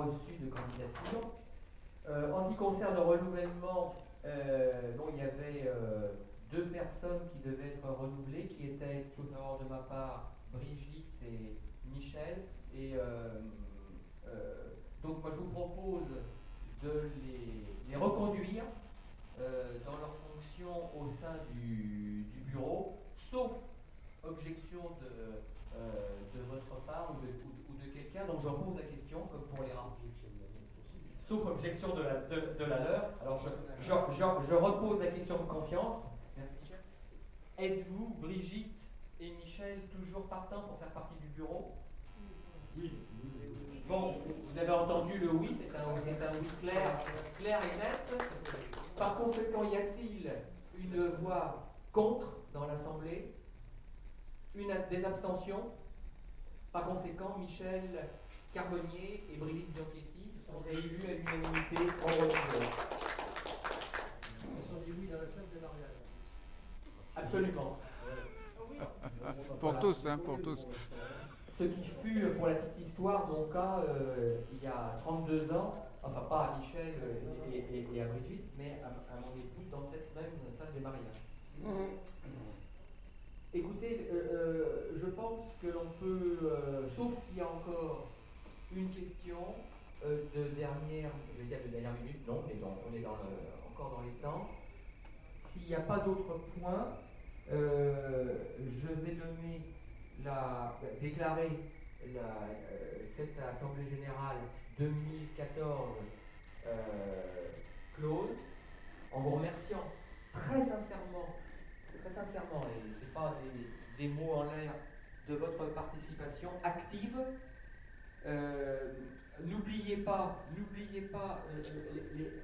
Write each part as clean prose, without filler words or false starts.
reçu de candidature. En ce qui concerne le renouvellement, bon, il y avait 2 personnes qui devaient être renouvelées, qui étaient, sauf erreur de ma part, Brigitte et Michel. Et donc moi je vous propose de les reconduire dans leurs fonctions au sein du bureau, sauf objection de votre part ou de quelqu'un. Donc je repose la question, comme pour les rares. Sauf objection de la leur. Alors je repose la question de confiance. Merci Michel. Êtes-vous, Brigitte et Michel, toujours partants pour faire partie du bureau? Oui. Bon, vous avez entendu le oui, c'est un oui clair et net. Par conséquent, y a-t-il une voix contre dans l'Assemblée? Des abstentions? Par conséquent, Michel Carbonnier et Brigitte Bianchetti sont réélus à l'unanimité en renouvelé. Ce sont des oui dans la salle de mariage. Absolument. Pour tous, hein, pour tous. Ce qui fut, pour la petite histoire, mon cas, il y a 32 ans, enfin pas à Michel et à Brigitte, mais à mon épouse dans cette même salle des mariages. Écoutez, je pense que l'on peut, sauf s'il y a encore une question de dernière minute, non, on est encore dans les temps. S'il n'y a pas d'autres points, je vais déclarer cette Assemblée Générale 2014 close, en vous remerciant très sincèrement, et ce n'est pas des mots en l'air, de votre participation active. N'oubliez pas,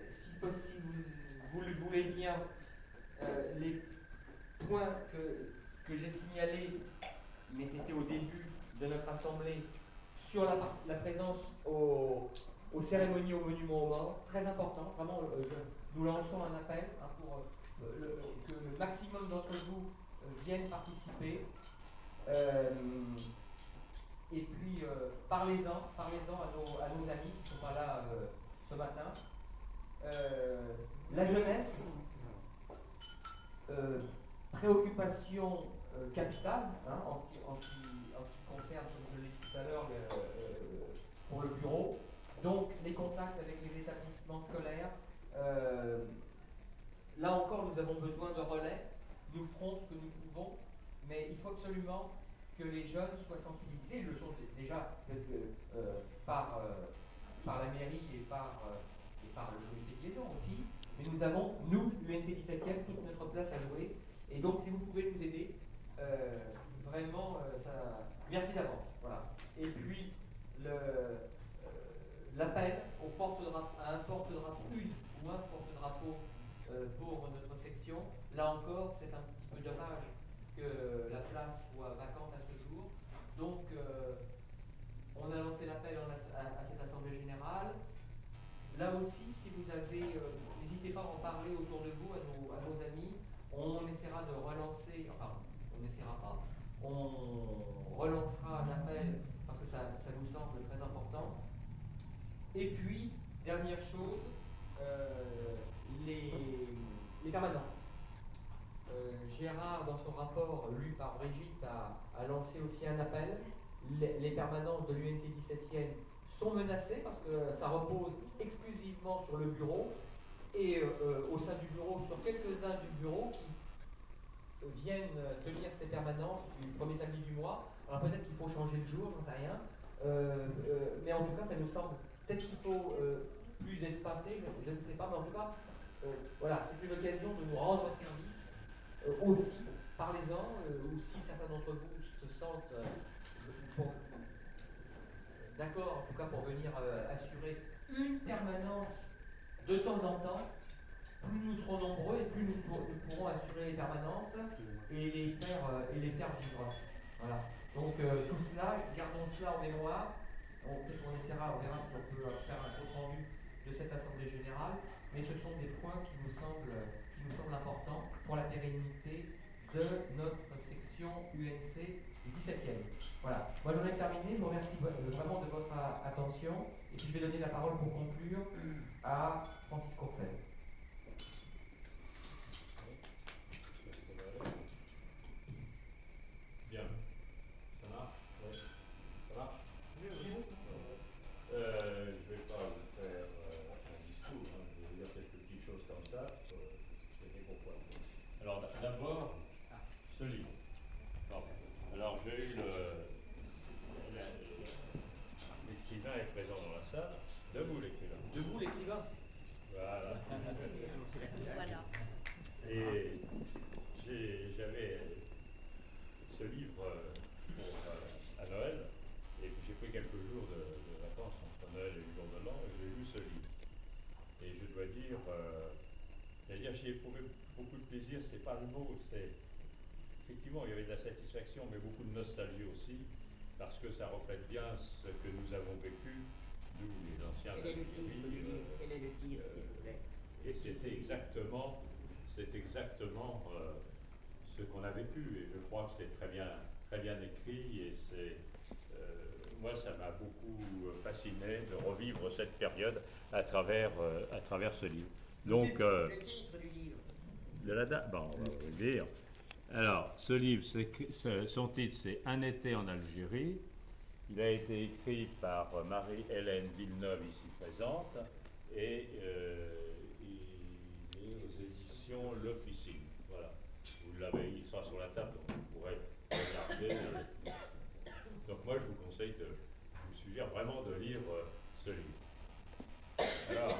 si possible vous le voulez bien, les points que j'ai signalés, mais c'était au début de notre assemblée, sur la présence aux cérémonies au monument aux morts, très important, vraiment, nous lançons un appel pour que le maximum d'entre vous viennent participer. Et puis, parlez-en à nos amis qui ne sont pas là ce matin. La jeunesse, préoccupation capitale, hein, en ce qui concerne, comme je l'ai dit tout à l'heure, pour le bureau. Donc, les contacts avec les établissements scolaires. Là encore, nous avons besoin de relais. Nous ferons ce que nous pouvons, mais il faut absolument que les jeunes soient sensibilisés. Ils le sont déjà par la mairie et par le comité de liaison aussi. Mais nous avons, nous, l'UNC 17e, toute notre place à jouer. Et donc, si vous pouvez nous aider, vraiment, merci d'avance. Voilà. Et puis, l'appel à un porte-drapeau, une ou un porte-drapeau pour notre section. Là encore, c'est un petit peu dommage que la place soit vacante à ce jour. Donc, on a lancé l'appel à cette Assemblée Générale. Là aussi, si vous avez, n'hésitez pas à en parler autour de vous, à nos amis. On essaiera de relancer, enfin, on n'essaiera pas, on relancera un appel parce que ça nous semble très important. Et puis, dernière chose, les permanences. Gérard, dans son rapport lu par Brigitte, a lancé aussi un appel. Les permanences de l'UNC 17e sont menacées parce que ça repose exclusivement sur le bureau et au sein du bureau, sur quelques-uns du bureau qui viennent tenir ces permanences du premier samedi du mois. Alors peut-être qu'il faut changer le jour, j'en sais rien. Mais en tout cas, ça nous semble, peut-être qu'il faut plus espacer, je ne sais pas, mais en tout cas, voilà, c'est une occasion de nous rendre service aussi, parlez-en, ou si certains d'entre vous se sentent d'accord, en tout cas pour venir assurer une permanence de temps en temps, plus nous serons nombreux et plus nous pourrons assurer les permanences et les faire vivre. Voilà. Donc tout cela, gardons cela en mémoire. On verra si on peut faire un compte rendu de cette Assemblée Générale, mais ce sont des points qui nous semblent importants pour la pérennité de notre section UNC du 17e. Voilà, moi j'en ai terminé, je vous remercie vraiment de votre attention, et puis je vais donner la parole pour conclure à Francis Courcel. Bien, ça marche? Ouais. Ça marche? Je vais pas vous faire un discours, hein. Je vais vous dire quelques petites choses comme ça, pour expliquer pourquoi. Alors d'abord, ce livre. Bon. Alors j'ai eu l'écrivain est présent dans la salle. Debout l'écrivain. Debout l'écrivain. Voilà. Voilà. Et j'avais ce livre à Noël, et puis j'ai pris quelques jours de vacances entre Noël et le jour de l'an, et j'ai lu ce livre. Et je dois dire, j'ai éprouvé beaucoup de plaisir, c'est pas le mot, c'est effectivement il y avait de la satisfaction, mais beaucoup de nostalgie aussi, parce que ça reflète bien ce que nous avons vécu, nous les anciens Quel est le titre, d'Algérie, s'il vous plaît? et c'était exactement ce qu'on a vécu, et je crois que c'est très bien écrit, et moi ça m'a beaucoup fasciné de revivre cette période à travers ce livre. Donc, Le titre du livre. de la date, bon, on va le dire. Alors, ce livre, son titre c'est Un été en Algérie. Il a été écrit par Marie-Hélène Villeneuve, ici présente, et il est aux éditions L'Officine. Voilà. Vous l'avez, il sera sur la table, donc vous pourrez regarder. Donc moi, je vous suggère vraiment de lire ce livre. Alors,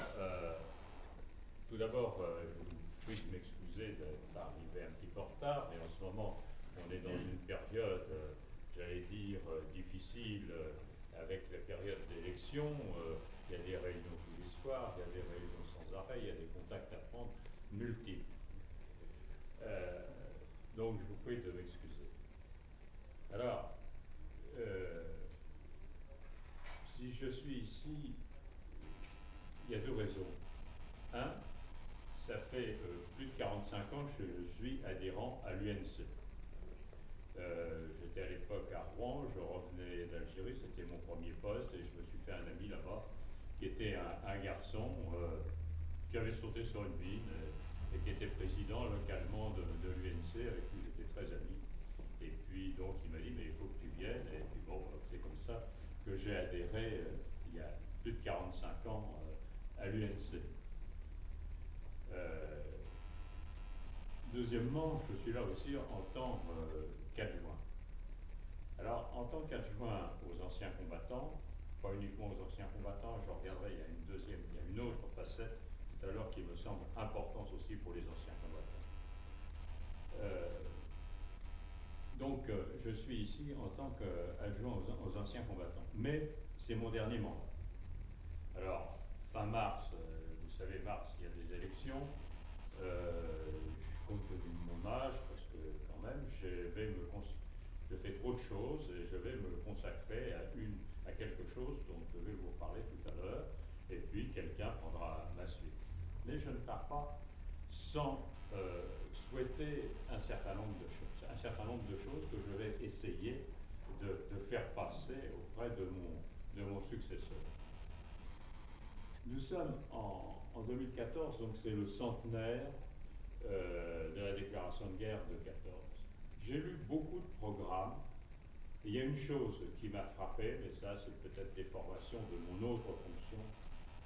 tout d'abord, je vous prie de m'excuser d'être arrivé un petit peu en retard, mais en ce moment, on est dans une période, j'allais dire, difficile, avec la période d'élection. Il y a des réunions tous les soirs, il y a des réunions sans arrêt, il y a des contacts à prendre multiples. Donc, je vous prie de m'excuser. Alors, si je suis ici, il y a deux raisons. Un, ça fait plus de 45 ans que je suis adhérent à l'UNC. J'étais à l'époque à Rouen, je revenais d'Algérie, c'était mon premier poste, et je me suis fait un ami là-bas, qui était un garçon qui avait sauté sur une mine et qui était président localement de l'UNC, avec qui j'étais très ami. Et puis donc il m'a dit, mais il faut que tu viennes, et puis bon, c'est comme ça que j'ai adhéré il y a plus de 45 ans à l'UNC. Deuxièmement, je suis là aussi en tant qu'adjoint. Alors, en tant qu'adjoint aux anciens combattants, pas uniquement aux anciens combattants, je reviendrai, il y a une autre facette tout à l'heure qui me semble importante aussi pour les anciens combattants. Donc, je suis ici en tant qu'adjoint aux anciens combattants, mais c'est mon dernier mandat. Alors, fin mars, vous savez, mars, il y a des élections. Compte tenu de mon âge, parce que quand même, je fais trop de choses et je vais me consacrer à quelque chose dont je vais vous parler tout à l'heure, et puis quelqu'un prendra ma suite. Mais je ne pars pas sans souhaiter un certain nombre de choses que je vais essayer de faire passer auprès de mon successeur. Nous sommes en 2014, donc c'est le centenaire de la déclaration de guerre de 14. J'ai lu beaucoup de programmes, et il y a une chose qui m'a frappé, mais ça c'est peut-être des formations de mon autre fonction,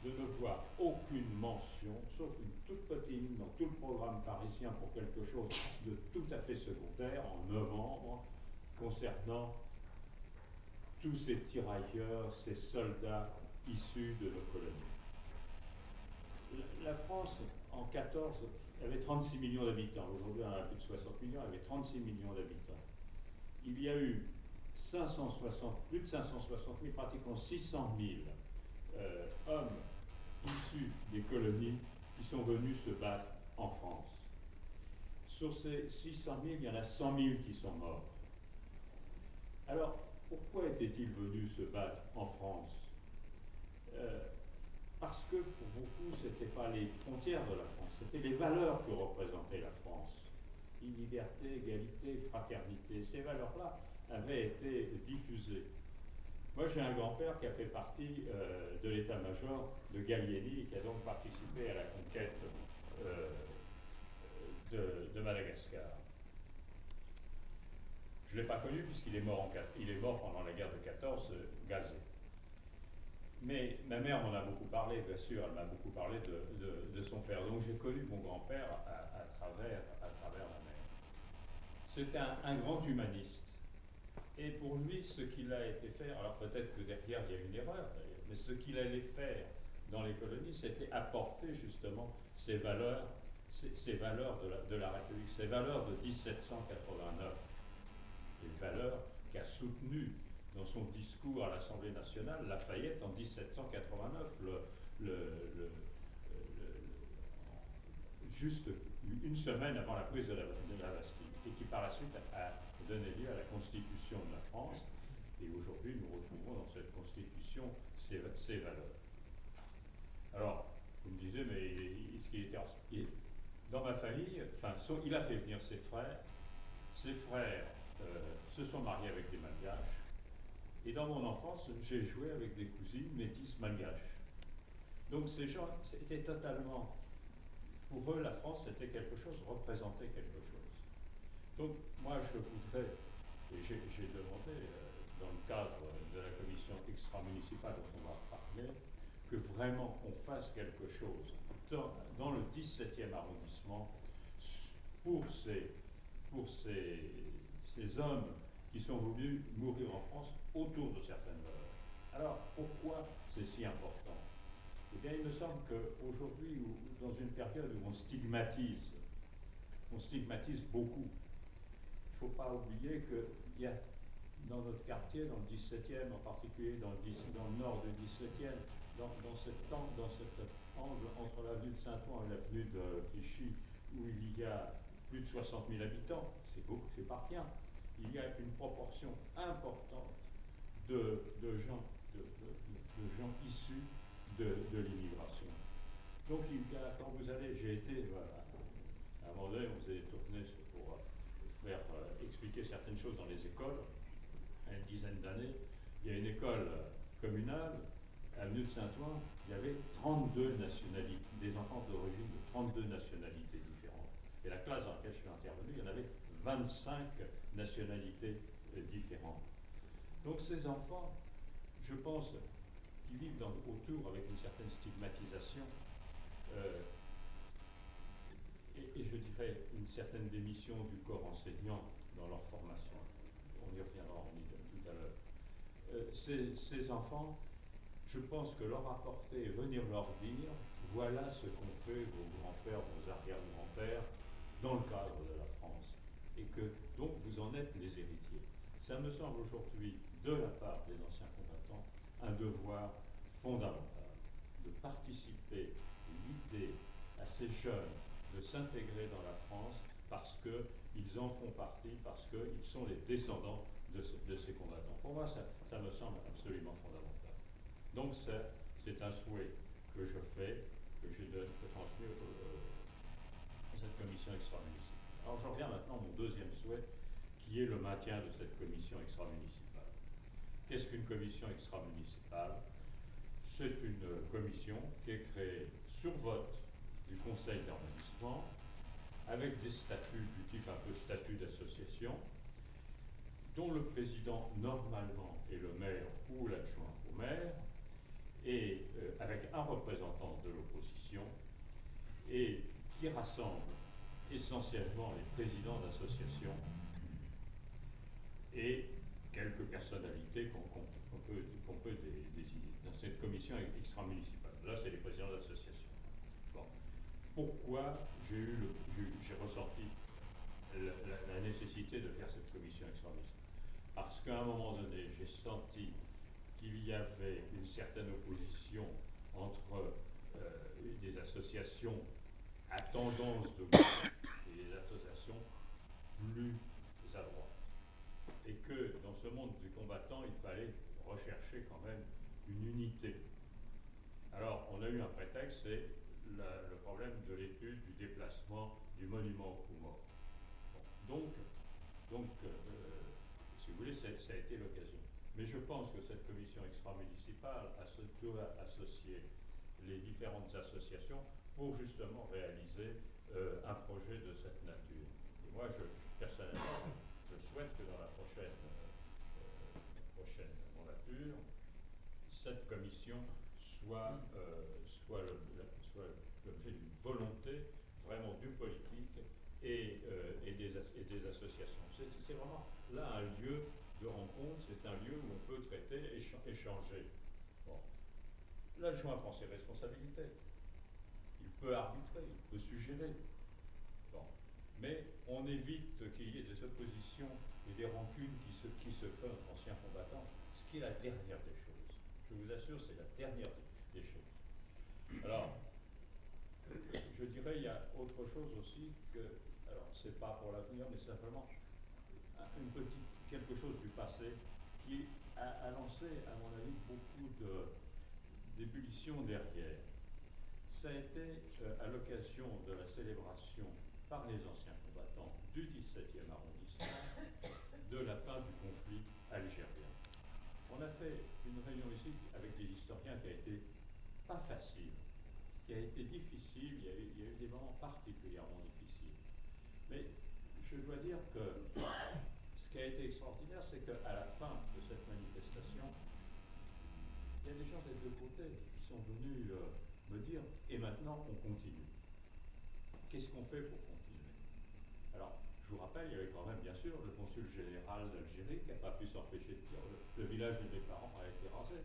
de ne voir aucune mention, sauf une toute petite ligne dans tout le programme parisien pour quelque chose de tout à fait secondaire, en novembre, concernant tous ces tirailleurs, ces soldats issus de nos colonies. La France, en 14, avait 36 millions d'habitants. Aujourd'hui, on en a plus de 60 millions, elle avait 36 millions d'habitants. Il y a eu plus de 560 000, pratiquement 600 000 hommes issus des colonies qui sont venus se battre en France. Sur ces 600 000, il y en a 100 000 qui sont morts. Alors, pourquoi étaient-ils venus se battre en France? Parce que pour beaucoup, ce n'était pas les frontières de la France, c'était les valeurs que représentait la France. Liberté, égalité, fraternité. Ces valeurs-là avait été diffusée. Moi, j'ai un grand-père qui a fait partie de l'état-major de Gallieni et qui a donc participé à la conquête de Madagascar. Je ne l'ai pas connu puisqu'il est mort, il est mort pendant la guerre de 14, gazé. Mais ma mère m'en a beaucoup parlé, bien sûr, elle m'a beaucoup parlé de son père. Donc j'ai connu mon grand-père à travers ma mère. C'était un grand humaniste. Et pour lui, ce qu'il a été faire, alors peut-être que derrière il y a une erreur d'ailleurs, mais ce qu'il allait faire dans les colonies, c'était apporter justement ces valeurs de la République, ces valeurs de 1789, les valeurs qu'a soutenues dans son discours à l'Assemblée nationale Lafayette en 1789, juste une semaine avant la prise de la Bastille, et qui par la suite a donné lieu à la Constitution de la France. Et aujourd'hui, nous retrouvons dans cette Constitution ces valeurs. Alors, vous me disiez, mais est-ce qu'il était dans ma famille, enfin, il a fait venir ses frères. Ses frères se sont mariés avec des malgaches. Et dans mon enfance, j'ai joué avec des cousines métisses malgaches. Donc ces gens étaient totalement... Pour eux, la France, c'était quelque chose, représentait quelque chose. Donc moi, je voudrais, et j'ai demandé, dans le cadre de la commission extra-municipale dont on va parler, que vraiment on fasse quelque chose dans le 17e arrondissement pour ces hommes qui sont venus mourir en France autour de certaines valeurs. Alors, pourquoi c'est si important? Eh bien, il me semble qu'aujourd'hui, dans une période où on stigmatise beaucoup, il ne faut pas oublier qu'il y a dans notre quartier, dans le 17e, en particulier dans le nord du 17e, dans cet angle entre l'avenue de Saint-Ouen et l'avenue de Clichy, où il y a plus de 60 000 habitants, c'est beaucoup, c'est pas rien. Il y a une proportion importante de gens issus de l'immigration. Donc, quand vous allez, j'ai été, à un moment donné, on faisait des tournées pour faire expliquer certaines choses dans les écoles. À une dizaine d'années, il y a une école communale, avenue de Saint-Ouen, il y avait 32 nationalités, des enfants d'origine de 32 nationalités différentes. Et la classe dans laquelle je suis intervenu, il y en avait 25 nationalités différentes. Donc ces enfants, je pense, qui vivent autour avec une certaine stigmatisation, et je dirais une certaine démission du corps enseignant dans leur formation. On y reviendra tout à l'heure. Ces enfants, je pense que leur apporter, venir leur dire, voilà ce qu'ont fait vos grands-pères, vos arrière-grands-pères dans le cadre de la France, et que donc vous en êtes les héritiers. Ça me semble aujourd'hui, de la part des anciens combattants, un devoir fondamental de participer, d'aider à ces jeunes de s'intégrer dans la France parce qu'ils en font partie, parce qu'ils sont les descendants de ces combattants. Pour moi, ça me semble absolument fondamental. Donc c'est un souhait que je fais, que transmets à cette commission extra-municipale. Alors j'en viens maintenant à mon deuxième souhait, qui est le maintien de cette commission extra-municipale. Qu'est-ce qu'une commission extra-municipale? C'est une commission qui est créée sur vote du conseil d'arrondissement, avec des statuts du type un peu statut d'association, dont le président normalement est le maire ou l'adjoint au maire, et avec un représentant de l'opposition, et qui rassemble essentiellement les présidents d'associations et quelques personnalités qu'on peut désigner dans cette commission extra-municipale. Là, c'est les présidents d'associations. Bon. Pourquoi j'ai ressenti la nécessité de faire cette commission extra-municipale? Parce qu'à un moment donné, j'ai senti qu'il y avait une certaine opposition entre des associations à tendance de gauche et des associations plus à droite. Et que dans ce monde du combattant, il fallait rechercher quand même une unité. Alors, on a eu un prétexte, c'est le problème de l'étude du déplacement du monument aux morts. Bon. Donc si vous voulez, ça a été l'occasion. Mais je pense que cette commission extra-municipale doit associer les différentes associations pour justement réaliser un projet de cette nature. Et moi, personnellement, je souhaite que dans la prochaine mandature, cette commission soit l'objet d'une volonté vraiment du politique et des associations. C'est vraiment là un lieu de rencontre, c'est un lieu où on peut traiter, échanger. Bon. L'adjoint prend ses responsabilités. Il peut arbitrer, il peut suggérer. Bon. Mais on évite qu'il y ait des oppositions et des rancunes qui se créent entre anciens combattants, ce qui est la dernière des choses. Je vous assure, c'est la dernière des choses. Alors, je dirais, il y a autre chose aussi que, alors c'est pas pour l'avenir, mais simplement quelque chose du passé qui a lancé, à mon avis, beaucoup d'ébullition derrière. Ça a été à l'occasion de la célébration par les anciens combattants du 17e arrondissement de la fin du conflit algérien. On a fait une réunion ici avec des historiens qui a été pas facile, qui a été difficile, il y a eu des moments particulièrement difficiles. Mais je dois dire que ce qui a été extraordinaire, c'est qu'à la fin de cette manifestation, il y a des gens des deux côtés qui sont venus me dire « et maintenant on continue ». Qu'est-ce qu'on fait pour continuer? Alors, je vous rappelle, il y avait quand même, bien sûr, le consul général d'Algérie qui n'a pas pu s'empêcher de dire le village de mes parents a été rasé.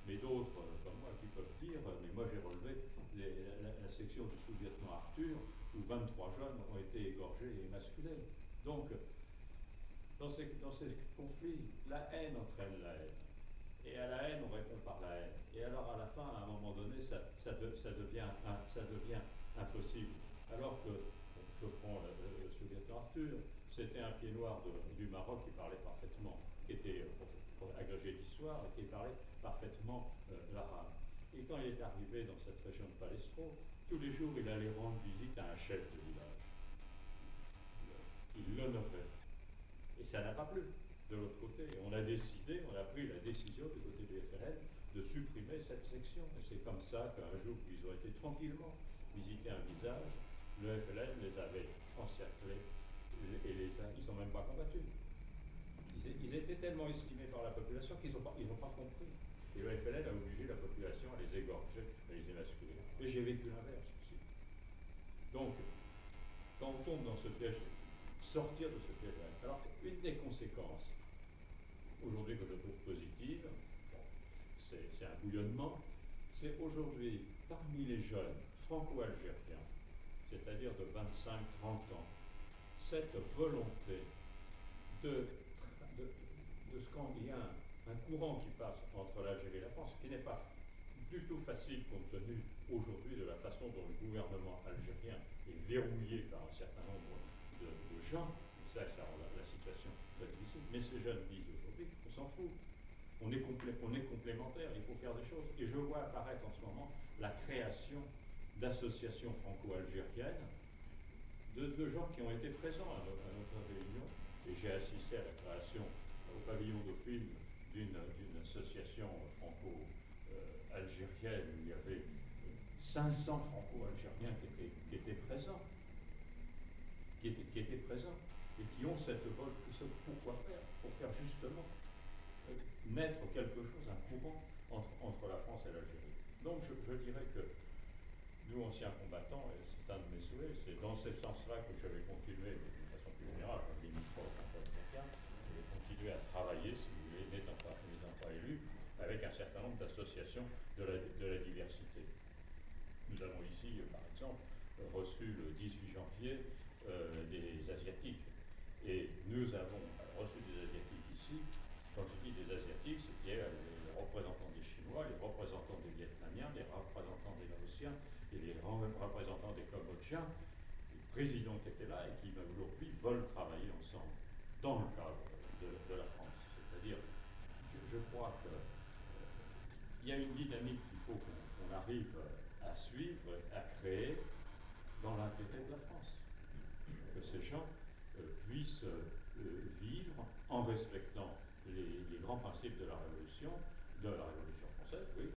Mais d'autres, comme moi, qui peuvent dire, mais moi j'ai relevé la section du sous-lieutenant Arthur, où 23 jeunes ont été égorgés et émasculés. Donc, dans ces conflits, la haine entraîne la haine. Et à la haine, on répond par la haine. Et alors, à la fin, à un moment donné, ça devient impossible. Alors que, je prends le sous-lieutenant Arthur, c'était un pied noir du Maroc qui parlait parfaitement, qui était agrégé d'histoire et qui parlait parfaitement l'arabe. Et quand il est arrivé dans cette région de Palestro, tous les jours, il allait rendre visite à un chef de village. Il l'honorait. Et ça n'a pas plu de l'autre côté. Et on a pris la décision du côté du FLN de supprimer cette section. Et c'est comme ça qu'un jour, ils ont été tranquillement visiter un visage, le FLN les avait encerclés et ils ne sont même pas combattus. Ils étaient tellement estimés par la population qu'ils n'ont pas compris. Et le FLN a obligé la population à les égorger, à les émasculer. Et j'ai vécu l'inverse aussi. Donc, quand on tombe dans ce piège, sortir de ce piège-là. Alors, une des conséquences, aujourd'hui que je trouve positive, c'est un bouillonnement, c'est aujourd'hui, parmi les jeunes franco-algériens, c'est-à-dire de 25-30 ans, cette volonté de ce qu'il y a un courant qui passe entre l'Algérie et la France, qui n'est pas du tout facile compte tenu aujourd'hui de la façon dont le gouvernement algérien est verrouillé par un certain nombre de gens. Ça rend la situation très difficile. Mais ces jeunes disent aujourd'hui, on s'en fout. On est complémentaires, il faut faire des choses. Et je vois apparaître en ce moment la création d'associations franco-algériennes, de gens qui ont été présents à notre réunion. Et j'ai assisté à la création au pavillon Dauphine d'une association franco-algérienne où il y avait 500 franco-algériens qui étaient présents. Qui étaient présents et qui ont cette vol. Pourquoi faire? Pour faire justement naître quelque chose, un courant entre la France et l'Algérie. Donc je dirais que nous, anciens combattants, et c'est un de mes souhaits, c'est dans ce sens-là que je vais continuer, mais d'une façon plus générale, comme les ministres franco-algériens, je vais continuer à travailler, si vous voulez, n'étant pas élu, avec un certain nombre d'associations de la diversité. Nous avons ici, par exemple, reçu le 18 janvier des Asiatiques. Et nous avons reçu des Asiatiques ici. Quand je dis des Asiatiques, c'était les représentants des Chinois, les représentants des Vietnamiens, les représentants des Laotiens et les représentants des Cambodgiens, les présidents qui étaient là et qui aujourd'hui veulent travailler ensemble dans le cadre de la France. C'est-à-dire, je crois qu'il y a une dynamique qu'il faut qu'on arrive à suivre, à créer dans l'intérêt de la France. Que ces gens puissent vivre en respectant les grands principes de la Révolution,